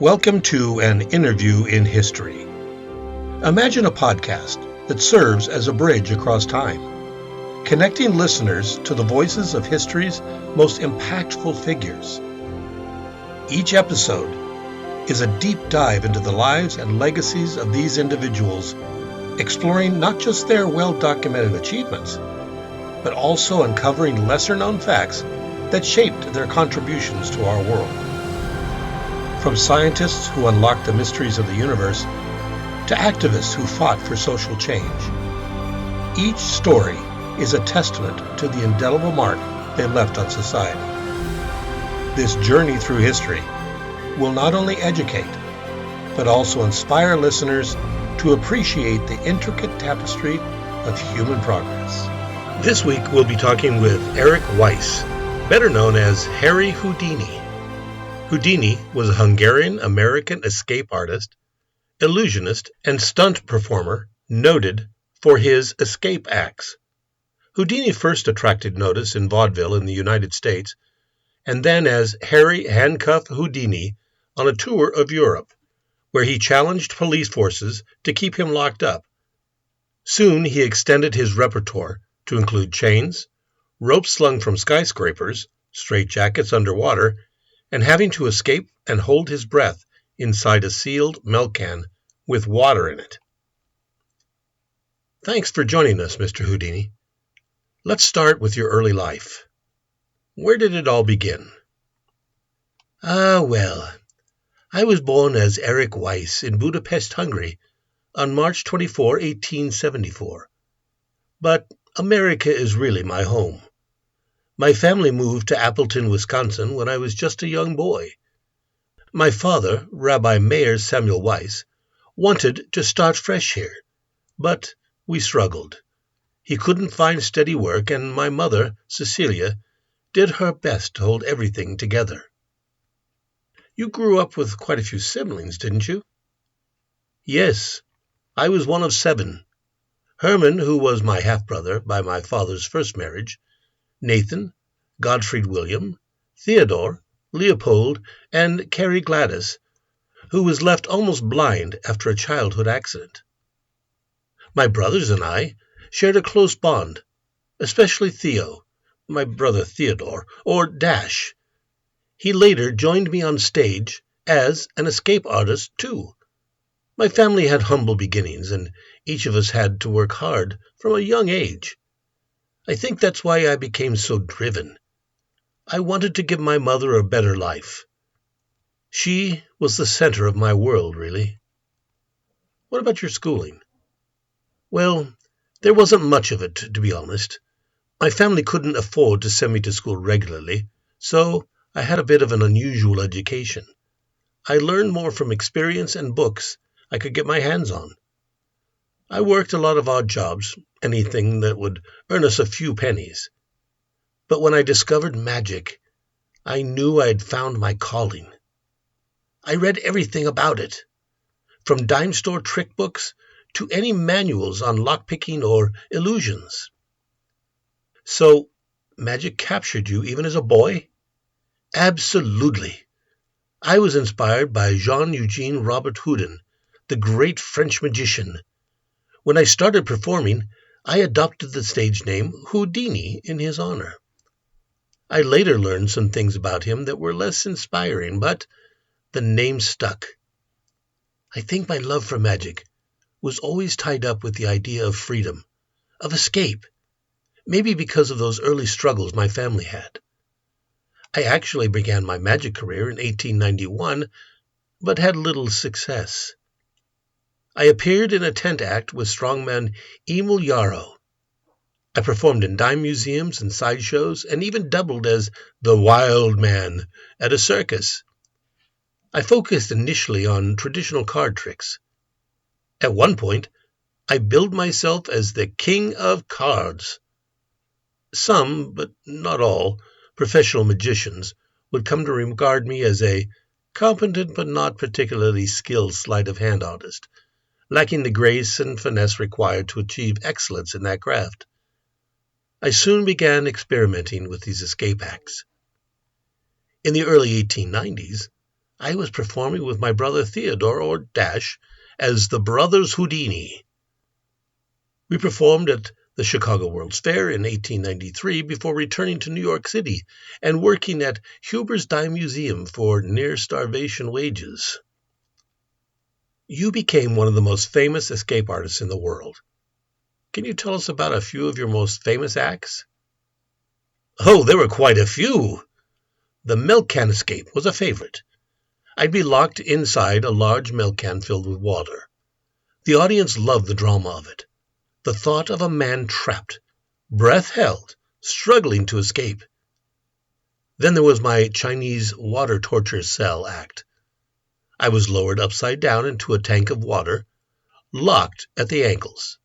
Welcome to an interview in history. Imagine a podcast that serves as a bridge across time, connecting listeners to the voices of history's most impactful figures. Each episode is a deep dive into the lives and legacies of these individuals, exploring not just their well-documented achievements, but also uncovering lesser-known facts that shaped their contributions to our world. From scientists who unlocked the mysteries of the universe to activists who fought for social change, each story is a testament to the indelible mark they left on society. This journey through history will not only educate, but also inspire listeners to appreciate the intricate tapestry of human progress. This week we'll be talking with Eric Weiss, better known as Harry Houdini. Houdini was a Hungarian-American escape artist, illusionist, and stunt performer noted for his escape acts. Houdini first attracted notice in vaudeville in the United States, and then as Harry Handcuff Houdini on a tour of Europe, where he challenged police forces to keep him locked up. Soon he extended his repertoire to include chains, ropes slung from skyscrapers, straitjackets underwater, and having to escape and hold his breath inside a sealed milk can with water in it. Thanks for joining us, Mr. Houdini. Let's start with your early life. Where did it all begin? I was born as Eric Weiss in Budapest, Hungary, on March 24, 1874. But America is really my home. My family moved to Appleton, Wisconsin when I was just a young boy. My father, Rabbi Meir Samuel Weiss, wanted to start fresh here, but we struggled. He couldn't find steady work, and my mother, Cecilia, did her best to hold everything together. You grew up with quite a few siblings, didn't you? Yes, I was one of 7. Herman, who was my half-brother by my father's first marriage, Nathan, Gottfried William, Theodore, Leopold, and Carrie Gladys, who was left almost blind after a childhood accident. My brothers and I shared a close bond, especially Theo, my brother Theodore, or Dash. He later joined me on stage as an escape artist, too. My family had humble beginnings, and each of us had to work hard from a young age. I think that's why I became so driven. I wanted to give my mother a better life. She was the center of my world, really. What about your schooling? Well, there wasn't much of it, to be honest. My family couldn't afford to send me to school regularly, so I had a bit of an unusual education. I learned more from experience and books I could get my hands on. I worked a lot of odd jobs, anything that would earn us a few pennies. But when I discovered magic, I knew I had found my calling. I read everything about it, from dime store trick books to any manuals on lockpicking or illusions. So, magic captured you even as a boy? Absolutely. I was inspired by Jean-Eugene Robert Houdin, the great French magician. When I started performing, I adopted the stage name Houdini in his honor. I later learned some things about him that were less inspiring, but the name stuck. I think my love for magic was always tied up with the idea of freedom, of escape, maybe because of those early struggles my family had. I actually began my magic career in 1891, but had little success. I appeared in a tent act with strongman Emil Yarrow. I performed in dime museums and sideshows, and even doubled as the Wild Man at a circus. I focused initially on traditional card tricks. At one point, I billed myself as the King of Cards. Some, but not all, professional magicians would come to regard me as a competent but not particularly skilled sleight-of-hand artist, lacking the grace and finesse required to achieve excellence in that craft. I soon began experimenting with these escape acts. In the early 1890s, I was performing with my brother Theodore, or Dash, as the Brothers Houdini. We performed at the Chicago World's Fair in 1893 before returning to New York City and working at Huber's Dime Museum for near-starvation wages. You became one of the most famous escape artists in the world. Can you tell us about a few of your most famous acts? Oh, there were quite a few. The milk can escape was a favorite. I'd be locked inside a large milk can filled with water. The audience loved the drama of it. The thought of a man trapped, breath held, struggling to escape. Then there was my Chinese water torture cell act. I was lowered upside down into a tank of water, locked at the ankles.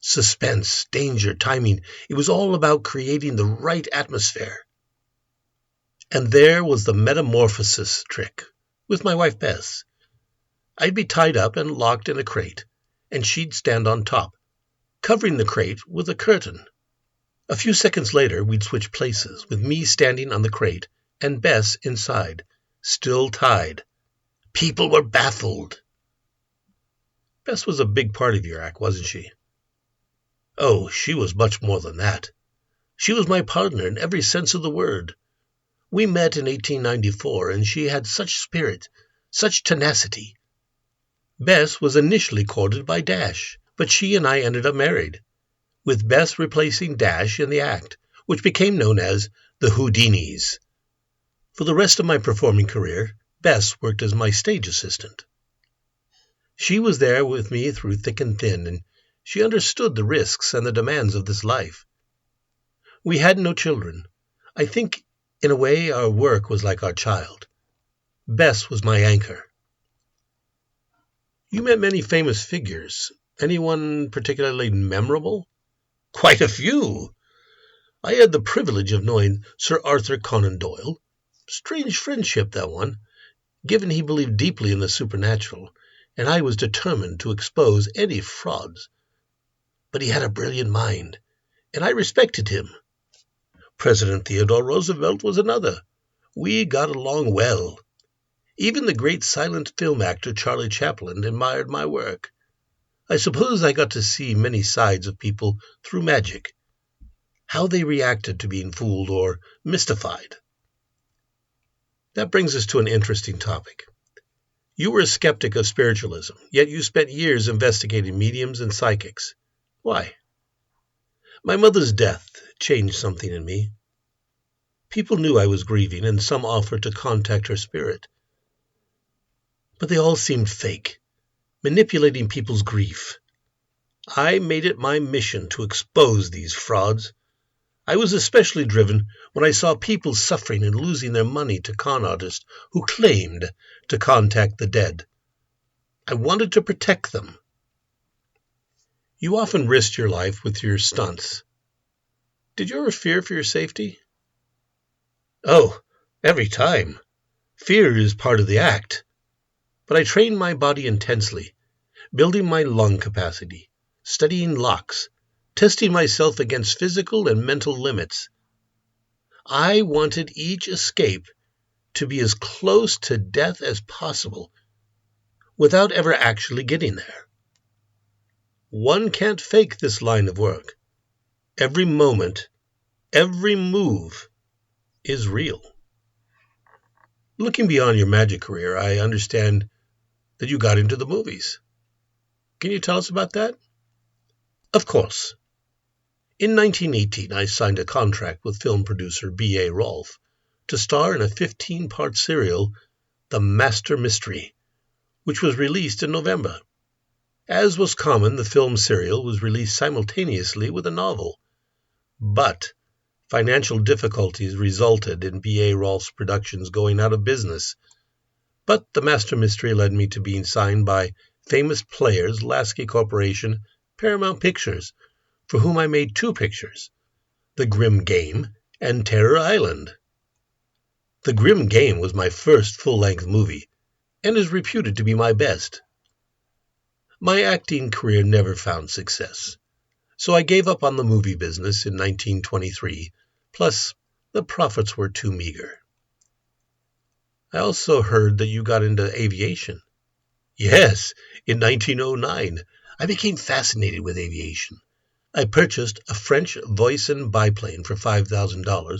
Suspense, danger, timing, it was all about creating the right atmosphere. And there was the metamorphosis trick with my wife Bess. I'd be tied up and locked in a crate, and she'd stand on top, covering the crate with a curtain. A few seconds later, we'd switch places, with me standing on the crate and Bess inside, still tied. People were baffled. Bess was a big part of your act, wasn't she? Oh, she was much more than that. She was my partner in every sense of the word. We met in 1894, and she had such spirit, such tenacity. Bess was initially courted by Dash, but she and I ended up married, with Bess replacing Dash in the act, which became known as the Houdinis. For the rest of my performing career, Bess worked as my stage assistant. She was there with me through thick and thin, and she understood the risks and the demands of this life. We had no children. I think, in a way, our work was like our child. Bess was my anchor. You met many famous figures. Anyone particularly memorable? Quite a few. I had the privilege of knowing Sir Arthur Conan Doyle. Strange friendship, that one, given he believed deeply in the supernatural, and I was determined to expose any frauds. But he had a brilliant mind, and I respected him. President Theodore Roosevelt was another. We got along well. Even the great silent film actor Charlie Chaplin admired my work. I suppose I got to see many sides of people through magic, how they reacted to being fooled or mystified. That brings us to an interesting topic. You were a skeptic of spiritualism, yet you spent years investigating mediums and psychics. Why? My mother's death changed something in me. People knew I was grieving, and some offered to contact her spirit. But they all seemed fake, manipulating people's grief. I made it my mission to expose these frauds. I was especially driven when I saw people suffering and losing their money to con artists who claimed to contact the dead. I wanted to protect them. You often risked your life with your stunts. Did you ever fear for your safety? Oh, every time. Fear is part of the act. But I trained my body intensely, building my lung capacity, studying locks, testing myself against physical and mental limits. I wanted each escape to be as close to death as possible, without ever actually getting there. One can't fake this line of work. Every moment, every move is real. Looking beyond your magic career, I understand that you got into the movies. Can you tell us about that? Of course. In 1918, I signed a contract with film producer B.A. Rolfe to star in a 15-part serial, The Master Mystery, which was released in November. As was common, the film serial was released simultaneously with a novel. But financial difficulties resulted in B.A. Rolfe's productions going out of business. But The Master Mystery led me to being signed by famous players Lasky Corporation, Paramount Pictures, for whom I made 2 pictures, The Grim Game and Terror Island. The Grim Game was my first full-length movie, and is reputed to be my best. My acting career never found success, so I gave up on the movie business in 1923, plus the profits were too meager. I also heard that you got into aviation. Yes, in 1909, I became fascinated with aviation. I purchased a French Voisin biplane for $5,000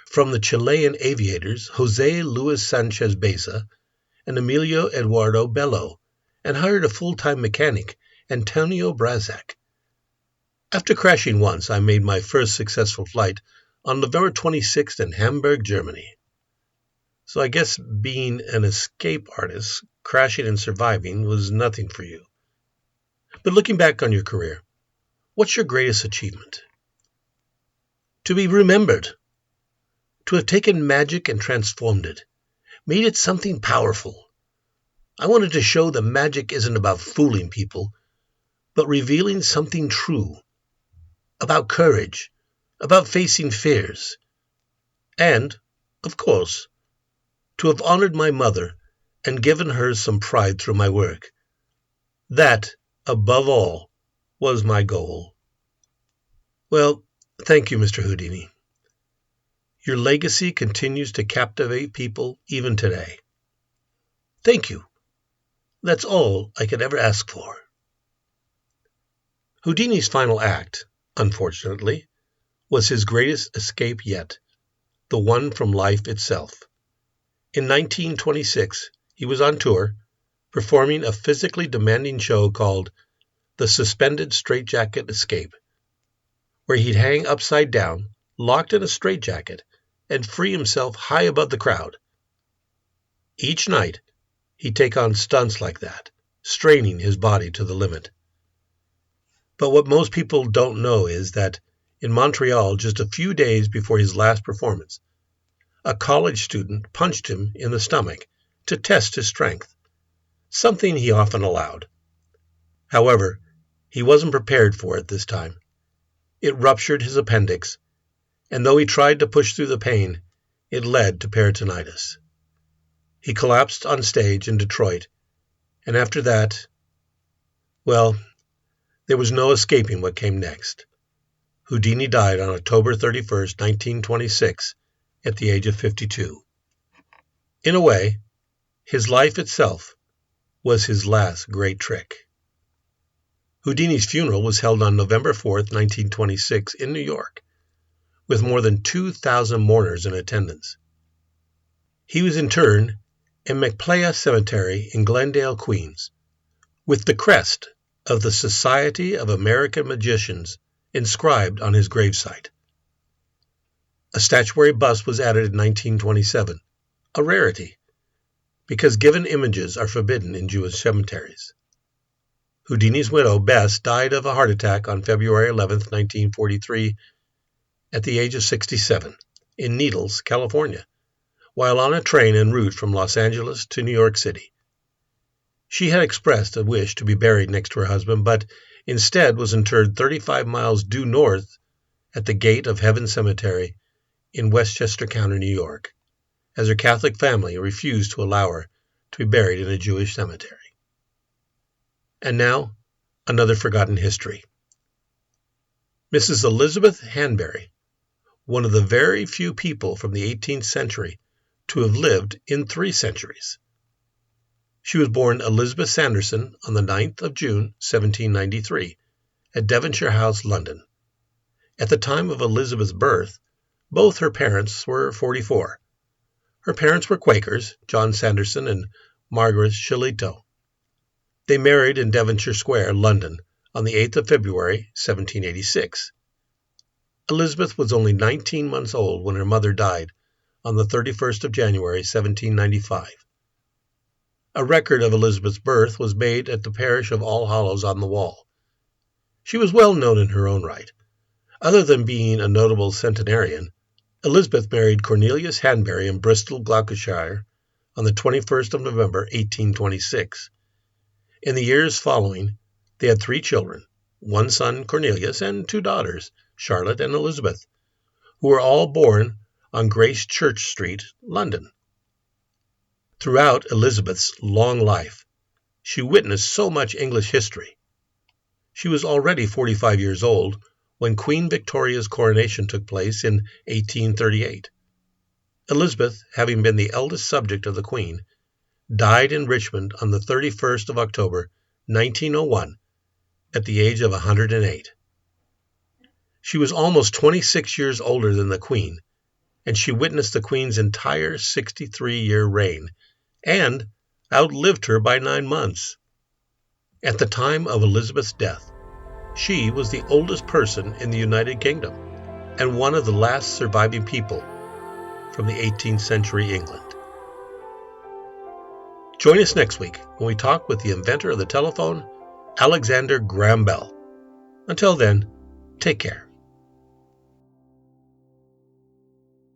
from the Chilean aviators José Luis Sanchez Beza and Emilio Eduardo Bello, and hired a full-time mechanic, Antonio Brazac. After crashing once, I made my first successful flight on November 26th in Hamburg, Germany. So I guess being an escape artist, crashing and surviving was nothing for you. But looking back on your career, what's your greatest achievement? To be remembered. To have taken magic and transformed it, made it something powerful. I wanted to show that magic isn't about fooling people, but revealing something true, about courage, about facing fears, and, of course, to have honored my mother and given her some pride through my work. That, above all, was my goal. Well, thank you, Mr. Houdini. Your legacy continues to captivate people even today. Thank you. That's all I could ever ask for. Houdini's final act, unfortunately, was his greatest escape yet, the one from life itself. In 1926, he was on tour, performing a physically demanding show called The Suspended Straitjacket Escape, where he'd hang upside down, locked in a straitjacket, and free himself high above the crowd. Each night, he'd take on stunts like that, straining his body to the limit. But what most people don't know is that in Montreal, just a few days before his last performance, a college student punched him in the stomach to test his strength, something he often allowed. However, he wasn't prepared for it this time. It ruptured his appendix, and though he tried to push through the pain, it led to peritonitis. He collapsed on stage in Detroit, and after that, well, there was no escaping what came next. Houdini died on October 31st, 1926, at the age of 52. In a way, his life itself was his last great trick. Houdini's funeral was held on November 4th, 1926, in New York, with more than 2,000 mourners in attendance. He was interred in McPlaya Cemetery in Glendale, Queens, with the crest of the Society of American Magicians inscribed on his gravesite. A statuary bust was added in 1927, a rarity, because given images are forbidden in Jewish cemeteries. Houdini's widow, Bess, died of a heart attack on February 11, 1943, at the age of 67, in Needles, California, while on a train en route from Los Angeles to New York City. She had expressed a wish to be buried next to her husband, but instead was interred 35 miles due north at the Gate of Heaven Cemetery in Westchester County, New York, as her Catholic family refused to allow her to be buried in a Jewish cemetery. And now, another forgotten history. Mrs. Elizabeth Hanbury, one of the very few people from the 18th century to have lived in 3 centuries. She was born Elizabeth Sanderson on the 9th of June, 1793, at Devonshire House, London. At the time of Elizabeth's birth, both her parents were 44. Her parents were Quakers, John Sanderson and Margaret Shillito. They married in Devonshire Square, London, on the 8th of February, 1786. Elizabeth was only 19 months old when her mother died on the 31st of January, 1795. A record of Elizabeth's birth was made at the parish of All Hallows on the Wall. She was well known in her own right. Other than being a notable centenarian, Elizabeth married Cornelius Hanbury in Bristol, Gloucestershire, on the 21st of November, 1826. In the years following, they had 3 children, 1 son, Cornelius, and 2 daughters, Charlotte and Elizabeth, who were all born on Grace Church Street, London. Throughout Elizabeth's long life, she witnessed so much English history. She was already 45 years old when Queen Victoria's coronation took place in 1838. Elizabeth, having been the eldest subject of the Queen, died in Richmond on the 31st of October, 1901, at the age of 108. She was almost 26 years older than the Queen, and she witnessed the Queen's entire 63-year reign, and outlived her by 9 months. At the time of Elizabeth's death, she was the oldest person in the United Kingdom, and one of the last surviving people from the 18th century England. Join us next week when we talk with the inventor of the telephone, Alexander Graham Bell. Until then, take care.